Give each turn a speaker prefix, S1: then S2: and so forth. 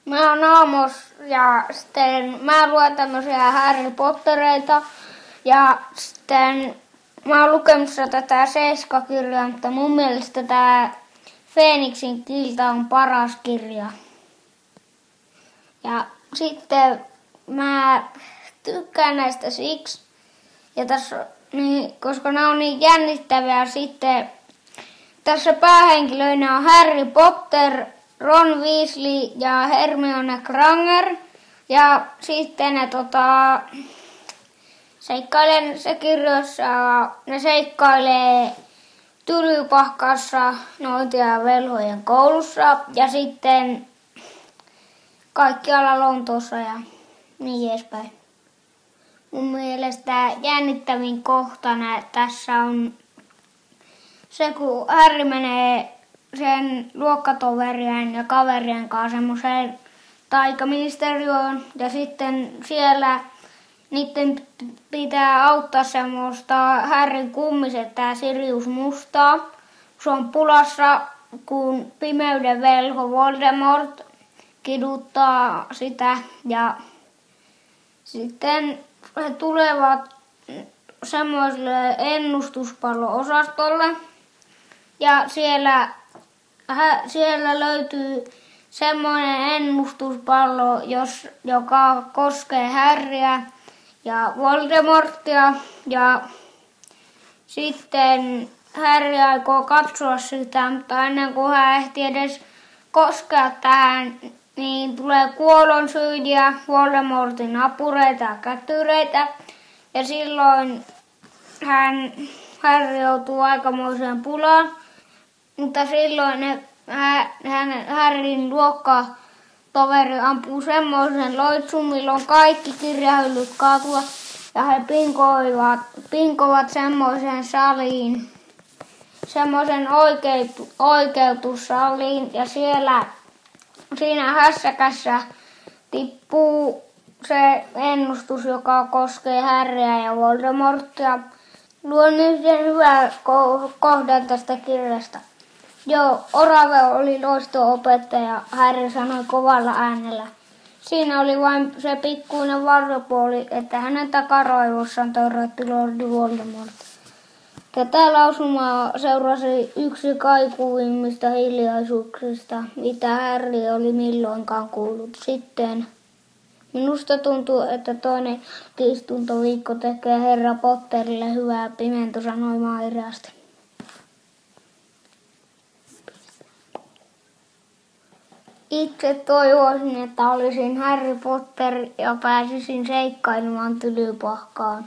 S1: Mä oon Aamos ja sitten mä luen tämmöisiä Harry Pottereita ja sitten mä oon lukemassa tätä seiskakirjaa, mutta mun mielestä tää Feeniksin kilta on paras kirja. Ja sitten mä tykkään näistä siksi, ja tässä, niin, koska ne on niin jännittäviä. Sitten tässä päähenkilöinä on Harry Potter, Ron Weasley ja Hermione Granger. Ja sitten ne seikkailee näissä kirjoissa, ne seikkailee Tylypahkassa Noitian velhojen koulussa ja sitten kaikkialla Lontoossa ja niin edespäin. Mun mielestä jännittävin kohtana tässä on se, kun Harry menee sen luokkatoverien ja kaverien kanssa semmoiseen taikaministeriöön ja sitten siellä niiden pitää auttaa semmoista Harryn kummisetää Sirius Mustaa. Se on pulassa, kun pimeyden velho Voldemort kiduttaa sitä ja sitten he tulevat semmoiselle ennustuspallo-osastolle ja siellä löytyy semmoinen ennustuspallo, joka koskee Harryä ja Voldemortia ja sitten Harry aikoo katsoa sitä, mutta ennen kuin hän ehti edes koskea tähän, niin tulee kuolonsyyjiä, Voldemortin apureita ja kätyreitä ja silloin Harry joutuu aikamoiseen pulaan, mutta silloin Harryn luokkatoveri ampuu semmoisen loitsun, milloin kaikki kirjahyllyt kaatuvat ja he pinkovat semmoisen saliin, semmoisen oikeutussaliin ja siinä hässäkässä tippuu se ennustus, joka koskee Harryä ja Voldemortia. Luon yhden hyvän kohdan tästä kirjasta. Joo, Orave oli loisto-opettaja, Harry sanoi kovalla äänellä. Siinä oli vain se pikkuinen varjopuoli, että hänen takaraivossaan törrötti Lordi Voldemort. Tätä lausumaa seurasi yksi kaikuvimmista hiljaisuuksista, mitä Harry oli milloinkaan kuullut. Sitten minusta tuntuu, että toinen istuntoviikko tekee herra Potterille hyvää, Pimento sanoi maireasti. Itse toivoisin, että olisin Harry Potter ja pääsisin seikkailemaan Tylypahkaan.